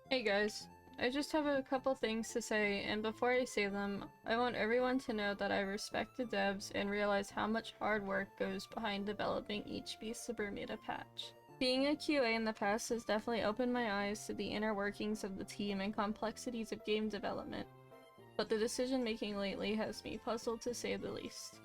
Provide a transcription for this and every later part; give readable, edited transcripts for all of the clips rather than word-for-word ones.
Hey guys, I just have a couple things to say, and before I say them, I want everyone to know that I respect the devs and realize how much hard work goes behind developing each piece of Bermuda patch. Being a QA in the past has definitely opened my eyes to the inner workings of the team and complexities of game development, but the decision making lately has me puzzled to say the least.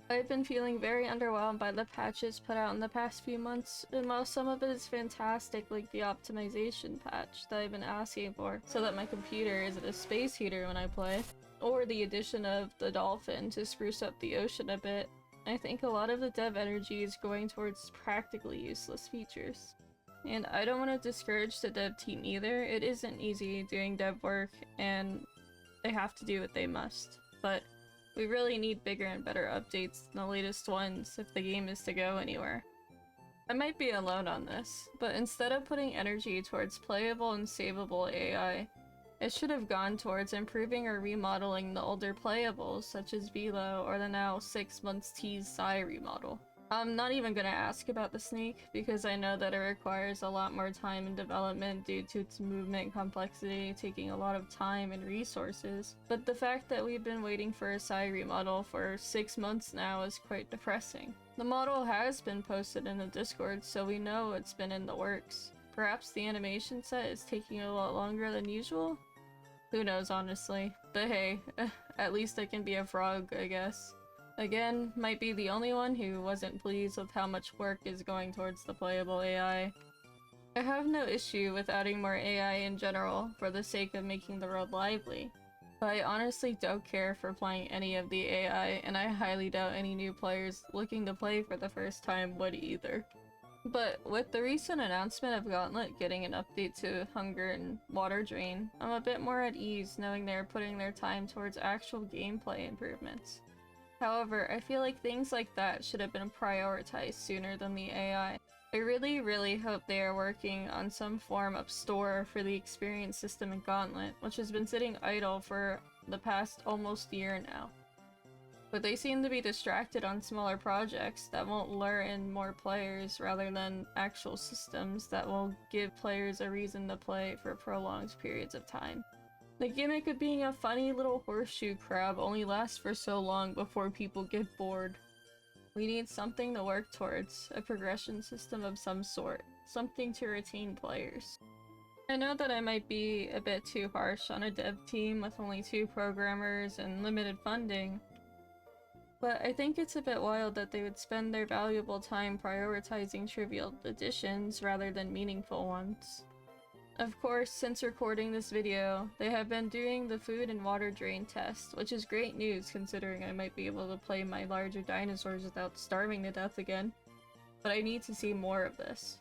I've been feeling very underwhelmed by the patches put out in the past few months, and while some of it is fantastic, like the optimization patch that I've been asking for so that my computer isn't a space heater when I play, or the addition of the dolphin to spruce up the ocean a bit, I think a lot of the dev energy is going towards practically useless features. And I don't want to discourage the dev team either. It isn't easy doing dev work, and they have to do what they must, but we really need bigger and better updates than the latest ones if the game is to go anywhere. I might be alone on this, but instead of putting energy towards playable and savable AI, it should have gone towards improving or remodeling the older playables such as Velo or the now 6 months teased Psy remodel. I'm not even gonna ask about the snake because I know that it requires a lot more time in development due to its movement complexity taking a lot of time and resources, but the fact that we've been waiting for a Psy remodel for 6 months now is quite depressing. The model has been posted in the Discord, so we know it's been in the works. Perhaps the animation set is taking a lot longer than usual? Who knows, honestly. But hey, at least I can be a frog, I guess. Again, might be the only one who wasn't pleased with how much work is going towards the playable AI. I have no issue with adding more AI in general for the sake of making the world lively, but I honestly don't care for playing any of the AI, and I highly doubt any new players looking to play for the first time would either. But with the recent announcement of Gauntlet getting an update to Hunger and Water Drain, I'm a bit more at ease knowing they're putting their time towards actual gameplay improvements. However, I feel like things like that should have been prioritized sooner than the AI. I really hope they are working on some form of store for the experience system in Gauntlet, which has been sitting idle for the past almost year now. But they seem to be distracted on smaller projects that won't lure in more players rather than actual systems that will give players a reason to play for prolonged periods of time. The gimmick of being a funny little horseshoe crab only lasts for so long before people get bored. We need something to work towards, a progression system of some sort, something to retain players. I know that I might be a bit too harsh on a dev team with only 2 programmers and limited funding, but I think it's a bit wild that they would spend their valuable time prioritizing trivial additions rather than meaningful ones. Of course, since recording this video, they have been doing the food and water drain test, which is great news considering I might be able to play my larger dinosaurs without starving to death again. But I need to see more of this.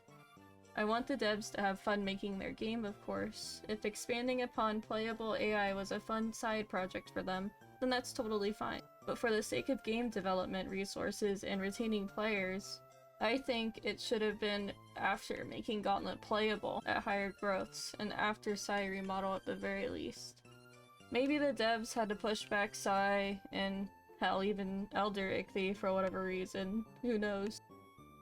I want the devs to have fun making their game, of course. If expanding upon playable AI was a fun side project for them, then that's totally fine. But for the sake of game development resources and retaining players, I think it should have been after making Gauntlet playable at higher growths, and after Psy remodel at the very least. Maybe the devs had to push back Psy, and hell, even Elder Ichthy for whatever reason, who knows.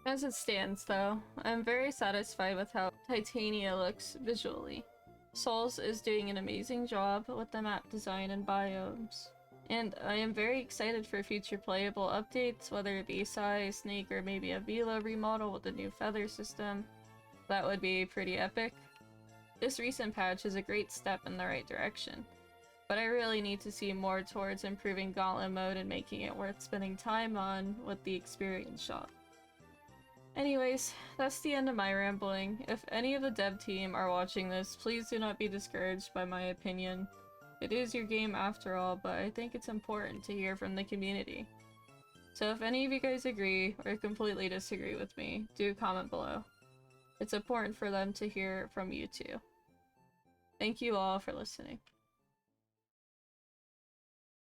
As it stands though, I'm very satisfied with how Titania looks visually. Souls is doing an amazing job with the map design and biomes. And I am very excited for future playable updates, whether it be Psy, Snake, or maybe a Velo remodel with a new feather system. That would be pretty epic. This recent patch is a great step in the right direction, but I really need to see more towards improving Gauntlet mode and making it worth spending time on with the experience shop. Anyways, that's the end of my rambling. If any of the dev team are watching this, please do not be discouraged by my opinion. It is your game after all, but I think it's important to hear from the community. So if any of you guys agree or completely disagree with me, do comment below. It's important for them to hear from you too. Thank you all for listening.